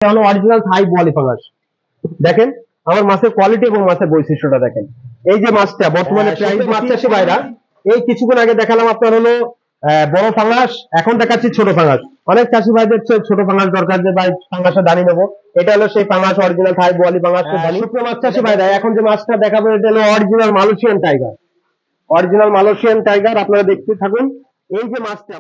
হলো অরিজিনাল থাই বোয়ালি পাঙ্গাস। দেখেন আমার মাছের কোয়ালিটি এবং মাছের বৈশিষ্ট্যটা দেখেন। এই যে মাছটা বর্তমানে প্রাইস মাছ চাষি ভাইরা, এই কিছুক্ষণ আগে দেখালাম আপনার হলো বড় পাঙ্গাস, এখন দেখাচ্ছি ছোট পাঙ্গাস। অনেক চাষি ভাইদের ছোট পাঙ্গাস দরকার, যে ভাই পাঙ্গাসের দানি নেবো, এটা হলো সেই পাঙ্গাস, অরিজিনাল থাই বোয়ালি পাঙ্গাসের দানি। সুপ্রিয় মাছ চাষি ভাইরা, এখন যে মাছটা দেখাবো এটা হলো original Malaysian tiger. Original Malaysian tiger, আপনারা দেখতে থাকুন। এই যে মাছটা,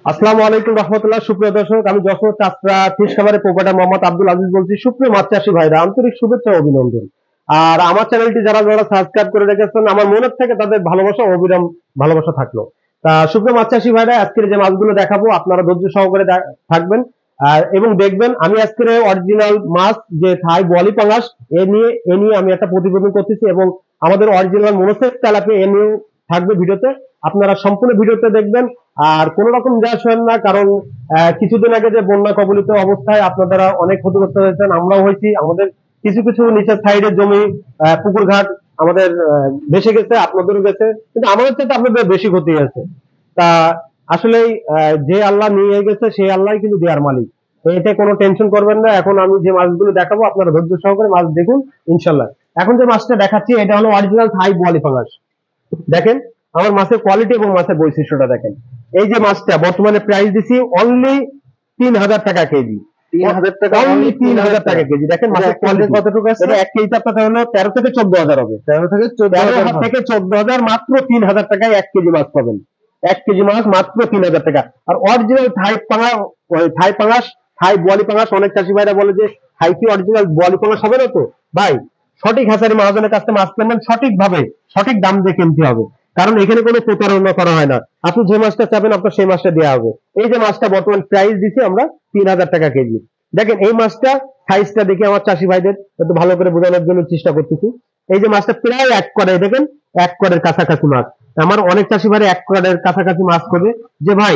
আসসালামু আলাইকুম রহমতুল্লাহ। সুপ্রিয় দর্শক, আমি যশোর চাষরা ফিশ খামারের প্রোপাইটার মোহাম্মদ আব্দুল আজিজ বলছি। সুপ্রিয় মাছ চাষী ভাইরা, আন্তরিক শুভেচ্ছা ও অভিনন্দন। আর আমার চ্যানেলটি যারা যারা সাবস্ক্রাইব করে রেখেছেন, আমার মনের থেকে তাদের ভালোবাসা, অবিরাম ভালোবাসা থাকলো। তা সুপ্রিয় মাছ চাষী ভাইরা, আজকের যে মাছগুলো দেখাবো আপনারা ধৈর্য সহকারে থাকবেন এবং দেখবেন। আমি আজকের অরিজিনাল মাছ যে থাই বোয়ালি পাঙ্গাস, এ নিয়ে আমি একটা প্রতিবেদন করতেছি, এবং আমাদের অরিজিনাল মনোসেক তেলাপিয়া এ নিয়েও থাকবে ভিডিওতে। আপনারা সম্পূর্ণ ভিডিওতে দেখবেন আর কোন রকম নিরাশ হন না, কারণ কিছুদিন আগে যে বন্যা কবলিত অবস্থায় আপনারা অনেক ক্ষতিগ্রস্ত হয়েছেন, আমরাও হয়েছি। আমাদের কিছু কিছু নিচের সাইডের জমি, পুকুর ঘাট আমাদের ভেসে গেছে, আপনাদেরও গেছে, কিন্তু আমাদের থেকে আপনাদের বেশি ক্ষতি হয়েছে। তা আসলে যে আল্লাহ নিয়ে গেছে সেই আল্লাহ কিন্তু দেওয়ার মালিক, তো এতে কোনো টেনশন করবেন না। এখন আমি যে মাছগুলো দেখাবো আপনারা ধৈর্য সহকারে মাছ দেখুন ইনশাল্লাহ। এখন যে মাছটা দেখাচ্ছি এটা হলো অরিজিনাল থাই বোয়ালি পাঙ্গাস। দেখেন আমার মাছের কোয়ালিটি এবং মাছের বৈশিষ্ট্যটা দেখেন। এই যে মাছটা বর্তমানে প্রাইস দিছি অনলি 3000 টাকা কেজি। 3000 টাকা, অনলি 3000 টাকা কেজি। দেখেন মাছের কোয়ালিটি কতটুকু আছে। এটা 1 কেজি আপনার হলো 13 থেকে 14000 হবে। 13 থেকে 14000 মাত্র 3000 টাকায় 1 কেজি মাছ পাবেন। 1 কেজি মাছ মাত্র 3000 টাকা। আর অরিজিনাল থাই পাঙ্গাস, থাই পাঙ্গাস, থাই বোয়ালি পাঙ্গাস, অনেক চাষি ভাইরা বলে যে থাই কি অরিজিনাল বোয়ালি পাঙ্গাস হবে না? তো ভাই, সঠিক হাজারি মহাজনের কাছে মাছ কিনবেন, সঠিকভাবে সঠিক দাম দিয়ে কিনতে হবে, কারণ এখানে কোনো প্রতারণা করা হয় না। আপনি যে মাছটা চাবেন আপনার সেই মাছটা দেওয়া হবে। এই যে মাছটা বর্তমান প্রাইস দিচ্ছি আমরা 3000 টাকা কেজি। দেখেন এই মাছটা সাইজটা দেখে আমার চাষি ভাইদের একটু ভালো করে বোঝানোর জন্য চেষ্টা করতেছি। এই যে মাছটা প্রায় 1 কোয়ারে, দেখেন 1 কোয়ারের কাছাকাছি মাছ। আমার অনেক চাষি ভাই 1 কোয়ারের কাছাকাছি মাছ করবে, যে ভাই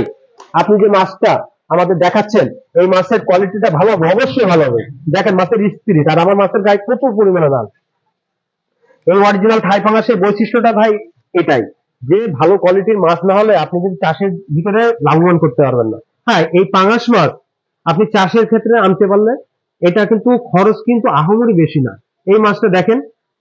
আপনি যে মাছটা আমাদের দেখাচ্ছেন এই মাছের কোয়ালিটিটা ভালো হবে, অবশ্যই ভালো হবে। দেখেন মাছের স্পিরিট, আর আমার মাছের গায়ে প্রচুর পরিমাণে লাল। এই অরিজিনাল থাই পাঙ্গাসের বৈশিষ্ট্যটা ভাই এটাই, যে ভালো কোয়ালিটির মাছ না হলে আপনি কিন্তু চাষের ভিতরে লাভবান করতে পারবেন না। হ্যাঁ, এই পাঙ্গাস মাছ আপনি চাষের ক্ষেত্রে আনতে পারলে এটা কিন্তু খরচ কিন্তু আহামরি বেশি না। এই মাছটা দেখেন,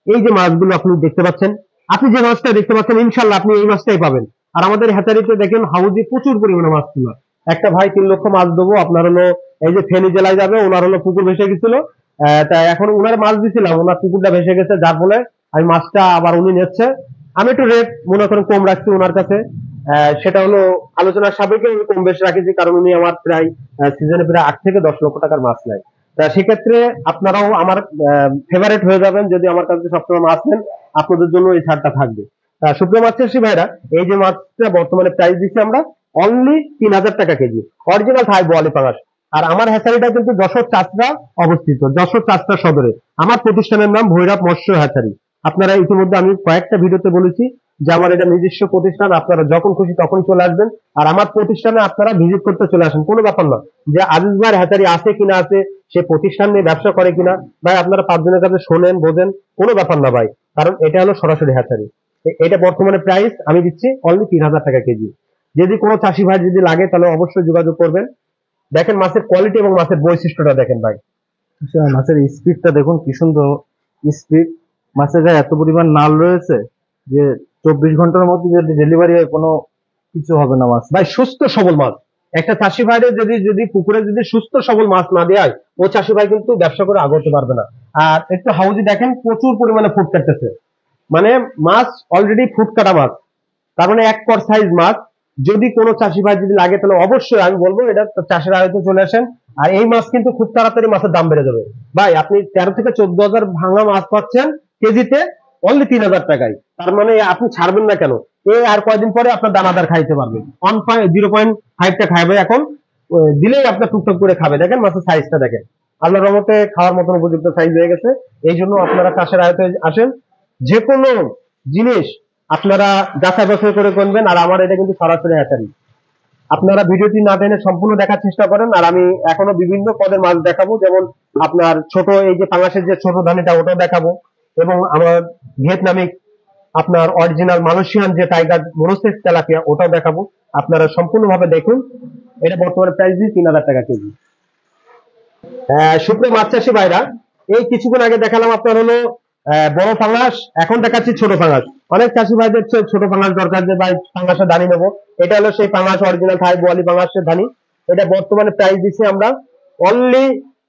এই যে মাছগুলো আপনি দেখতে পাচ্ছেন, আপনি যে মাছটা দেখতে পাচ্ছেন ইনশাল্লাহ আপনি এই মাছটাই পাবেন। আর আমাদের হ্যাচারিতে দেখেন হাউজে প্রচুর পরিমাণে মাছ ছিল। একটা ভাই 3 লক্ষ মাছ দেবো আপনার হলো, এই যে ফেনী জেলায় যাবে, ওনার হলো পুকুর ভেসে গেছিল। তাই এখন ওনার মাছ দিছিলাম, ওনার পুকুরটা ভেসে গেছে, যার ফলে আমি মাছটা আবার উনি নিচ্ছে। আমি একটু রেট মনে করেন কম রাখছি ওনার কাছে। সেটা হলো আলোচনার সাপেক্ষে আমি কম বেশি রাখেছি, কারণ উনি আমার প্রায় সিজনে প্রায় 8 থেকে 10 লক্ষ টাকার মাছ নেয়। তা সেক্ষেত্রে আপনারাও আমার ফেভারিট হয়ে যাবেন যদি আমার কাছে সবসময় মাছ নেন, আপনাদের জন্য এই ছাড়টা থাকবে। সুপ্রিয় মাছ চাষী ভাইরা, এই যে মাছটা বর্তমানে প্রাইস দিচ্ছি আমরা অনলি 3000 টাকা কেজি, অরিজিনাল থাই বোয়ালি পাঙ্গাস। আর আমার হ্যাচারিটা কিন্তু যশোর চাষরা অবস্থিত, যশোর চাষরা সদরে। আমার প্রতিষ্ঠানের নাম ভৈরব মৎস্য হ্যাচারি। আপনারা ইতিমধ্যে আমি কয়েকটা ভিডিওতে বলেছি যে আমার এটা নিজস্ব প্রতিষ্ঠান, আপনারা যখন খুশি তখন চলে আসবেন। আর আমার প্রতিষ্ঠানে আপনারা ভিজিট করতে চলে আসেন, কোনো ব্যাপার না যে আজিজ ভাইয়ের হ্যাচারি আছে কিনা, আছে সে প্রতিষ্ঠান নিয়ে ব্যবসা করে কিনা। ভাই আপনারা 5 জনের কাছে শোনেন বোঝেন, কোনো ব্যাপার না ভাই, কারণ এটা হলো সরাসরি হ্যাচারি। এটা বর্তমানে প্রাইস আমি দিচ্ছি অনলি 3000 টাকা কেজি। যদি কোনো চাষি ভাই যদি লাগে তাহলে অবশ্যই যোগাযোগ করবেন। দেখেন মাছের কোয়ালিটি এবং মাছের বৈশিষ্ট্যটা দেখেন ভাই। মাছের স্পিডটা দেখুন কি সুন্দর স্পিড। মাছের গায়ে এত পরিমাণ নাল রয়েছে যে 24 ঘন্টার মধ্যে যদি ডেলিভারি হয় কোনো কিছু হবে না। মাছ ভাই সুস্থ সবল মাছ, একটা চাষি ভাইরে যদি যদি পুকুরে যদি সুস্থ সবল মাছ না দেয়, ও চাষি ভাই কিন্তু ব্যবসা করে আগতে পারবে না। আর একটু হাউজি দেখেন প্রচুর পরিমাণে ফুট কাটতেছে, মানে মাছ অলরেডি ফুট কাটা মাছ, তার মানে 1 কর সাইজ মাছ। যদি কোনো চাষি ভাই যদি লাগে তাহলে অবশ্যই আমি বলবো এটা চাষের আয়তে চলে আসেন। আর এই মাছ কিন্তু খুব তাড়াতাড়ি মাছের দাম বেড়ে যাবে ভাই। আপনি 13 থেকে 14,000 ভাঙা মাছ পাচ্ছেন কেজিতে অনলি 3000 টাকায়। তার মানে আপনি ছাড়বেন না কেন? আর কয়দিন পরে আপনার দানাদার খাইতে পারবে, 0.5টা খাইবে এখন, দিলেই আপনার টুকটাক করে খাবে। দেখেন মাছের সাইজটা দেখেন, আল্লাহর রহমতে খাওয়ার মতন উপযুক্ত সাইজ হয়ে গেছে। এই জন্য আপনারা চাষের আয়তে আসেন, যে কোনো জিনিস আপনারা যাচাই বাছাই করে করবেন। আর আমার এটা কিন্তু সরাসরি হ্যাচারি। আপনারা ভিডিওটি না টেনে সম্পূর্ণ দেখার চেষ্টা করেন। আর আমি এখনো বিভিন্ন পদের মাছ দেখাবো, যেমন আপনার ছোট এই যে পাঙ্গাসের যে ছোট ধানিটা ওটাও দেখাবো, এবং আমার ভিয়েতনামিক আপনার অরিজিনাল মালয়েশিয়ান যে টাইগার মনোসেক্স তেলাপিয়া ওটাও দেখাবো, আপনারা সম্পূর্ণভাবে দেখুন। এটা বর্তমানে প্রাইস দিয়ে 3000 টাকা কেজি। সুপ্রিয় মাছ চাষি ভাইরা, এই কিছুক্ষণ আগে দেখালাম আপনার হলো বড় ফাঙ্গাস, এখন দেখাচ্ছি ছোট ফাঙ্গাস। অনেক চাষি ভাইদের ছোট ফাঙ্গাস দরকার, যে ভাই ফাঙ্গাসের ধানি নেবো, এটা হলো সেই ফাঙ্গাস, অরিজিনাল থাই বোয়ালি ফাঙ্গাসের ধানি। এটা বর্তমানে প্রাইস দিচ্ছি আমরা অনলি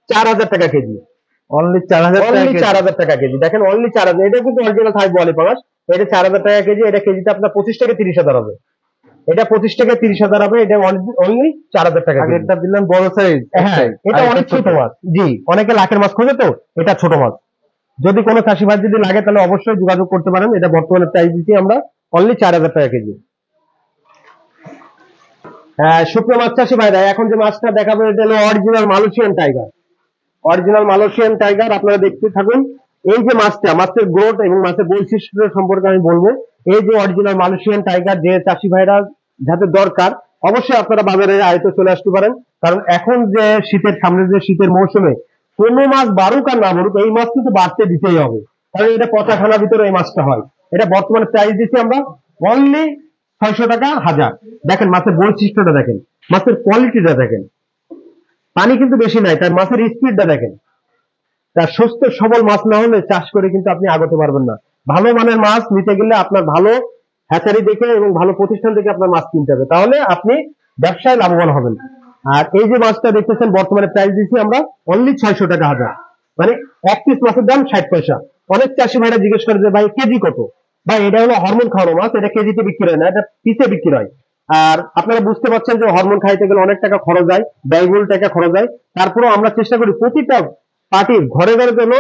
4000 টাকা কেজি। অনলি 4000 টাকা অনলি কেজি। 4000 টাকা কেজি, দেখেন অনলি 4000। এটা কিন্তু অরিজিনাল থাই বোয়ালি ফাঙ্গাস, এটা 4000 টাকা কেজি। এটা কেজিতে আপনার 25 থেকে 30,000 হবে। এটা 25 থেকে 30,000 হবে। এটা অনলি 4000 টাকা কেজি। আগেরটা দিলাম বড় সাইজ। হ্যাঁ, এটা অনেক ছোট মাছ। জি, অনেকে লাখের মাছ খোঁজে, তো এটা ছোট মাছ। যদি কোনো চাষি ভাই যদি লাগে তাহলে অবশ্যই যোগাযোগ করতে পারেন। এটা বর্তমানে প্রাইস দিচ্ছি আমরা অনলি 4000 টাকা কেজি। সুপ্রিয় মাছ চাষি ভাইরা, এখন যে মাছটা দেখাবো এটা হলো original Malaysian tiger. Original Malaysian tiger, আপনারা দেখতে থাকুন। এই যে মাছটা, মাছের গ্রোথ এবং মাছের বৈশিষ্ট্য সম্পর্কে আমি বলবো। এই যে অরিজিনাল মালয়েশিয়ান টাইগার, যে চাষি ভাইরা যাদের দরকার, অবশ্যই আপনারা বাজারে আয়তে চলে আসতে পারেন। কারণ এখন যে শীতের সামনে, যে শীতের মৌসুমে কোনো মাছ বাড়ুক আর না বাড়ুক, এই মাছ কিন্তু বাড়তে দিতেই হবে, কারণ এটা পচাখানার ভিতরে এই মাছটা হয়। এটা বর্তমানে প্রাইস দিচ্ছি আমরা অনলি 600 টাকা হাজার। দেখেন মাছের বৈশিষ্ট্যটা দেখেন, মাছের কোয়ালিটিটা দেখেন, পানি কিন্তু বেশি নাই, তার মাছের স্পিডটা দেখেন। তার সুস্থ সবল মাছ না হলে চাষ করে কিন্তু আপনি আগাতে পারবেন না। ভালো মানের মাছ নিতে গেলে আপনার ভালো হ্যাচারি দেখে এবং ভালো প্রতিষ্ঠান থেকে আপনার মাছ কিনতে হবে, তাহলে আপনি ব্যবসায় লাভবান হবেন। আর এই যে মাছটা দেখতেছেন, বর্তমানে প্রাইস দিচ্ছি আমরা অনলি 600 টাকা হাজার। মানে এক পিস মাছের দাম 60 পয়সা। অনেক চাষি ভাইরা জিজ্ঞেস করে যে ভাই কেজি কত? ভাই এটা হলো হরমোন খাওয়ানো মাছ, এটা কেজিতে বিক্রি হয় না, এটা পিসে বিক্রি হয়। আর আপনারা বুঝতে পারছেন যে হরমোন খাইতে গেলে অনেক টাকা খরচ হয়, ব্যয়বহুল টাকা খরচ হয়। তারপরেও আমরা চেষ্টা করি প্রতিটা পার্টির ঘরে ঘরে যেন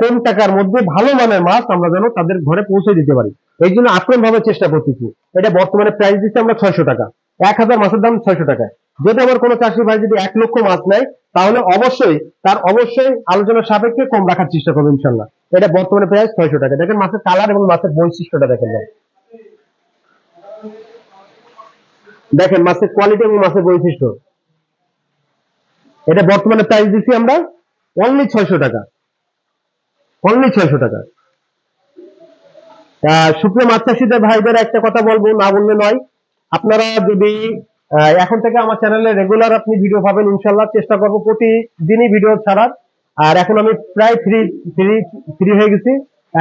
কম টাকার মধ্যে ভালো মানের মাছ আমরা যেন তাদের ঘরে পৌঁছে দিতে পারি। এই জন্য আপ্রাণ ভাবে চেষ্টা করতেছি। এটা বর্তমানে প্রাইস দিচ্ছে আমরা 600 টাকা। 1000 মাছের দাম 600 টাকা। যদি আমার কোনো চাষি ভাই যদি 1 লক্ষ মাছ নেয়, তাহলে অবশ্যই আলোচনার সাপেক্ষে কম রাখার চেষ্টা করবো ইনশাল্লাহ। এটা বর্তমানে প্রাইস 600 টাকা। দেখেন মাছের কালার এবং মাছের বৈশিষ্ট্যটা দেখেন ভাই। দেখেন মাছের কোয়ালিটি এবং মাছের বৈশিষ্ট্য। এটা বর্তমানে প্রাইস দিচ্ছি আমরা অনলি 600 টাকা। অনলি 600 টাকা। সুপ্রিয় মাছ চাষিদের ভাইদের একটা কথা বলবো, না বললে নয়। আপনারা যদি এখন থেকে আমার চ্যানেলে রেগুলার আপনি ভিডিও পাবেন ইনশাল্লাহ। চেষ্টা করবো প্রতিদিনই ভিডিও ছাড়ার। আর এখন আমি প্রায় ফ্রি ফ্রি ফ্রি হয়ে গেছি।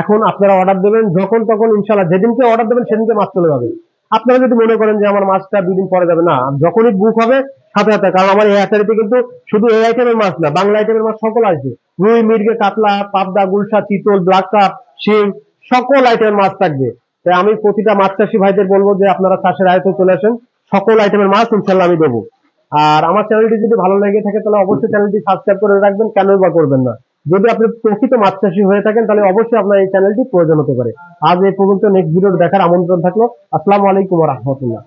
এখন আপনারা অর্ডার দেবেন যখন তখন ইনশাল্লাহ, যেদিনকে অর্ডার দেবেন সেদিনকে মাছ চলে যাবে। আপনারা যদি মনে করেন যে আমার মাছটা 2 দিন পরে যাবে, না, যখনই বুক হবে সাথে সাথে। কারণ আমার এই হ্যাচারিতে কিন্তু শুধু এই আইটেমের মাছ না, বাংলা আইটেমের মাছ সকল আসবে। রুই, মির্গে, কাতলা, পাবদা, গুলশা, চিতল, ব্ল্যাক কাপ, শিং, সকল আইটেমের মাছ থাকবে। তাই আমি প্রতিটা মাছ চাষি ভাইদের বলবো যে আপনারা চাষের আয়তে চলে আসেন, সকল আইটেমের মাছ ইনশাল্লাহ আমি দেবো। আর আমার চ্যানেলটি যদি ভালো লেগে থাকে তাহলে অবশ্যই চ্যানেলটি সাবস্ক্রাইব করে রাখবেন, কেনই বা করবেন না। যদি আপনি প্রকৃত মাছ চাষি হয়ে থাকেন তাহলে অবশ্যই আপনার এই চ্যানেলটি প্রয়োজন হতে পারে। আজ এই পর্যন্ত, নেক্সট ভিডিও দেখার আমন্ত্রণ থাকলো। আসসালামু আলাইকুম ওয়া রাহমাতুল্লাহ।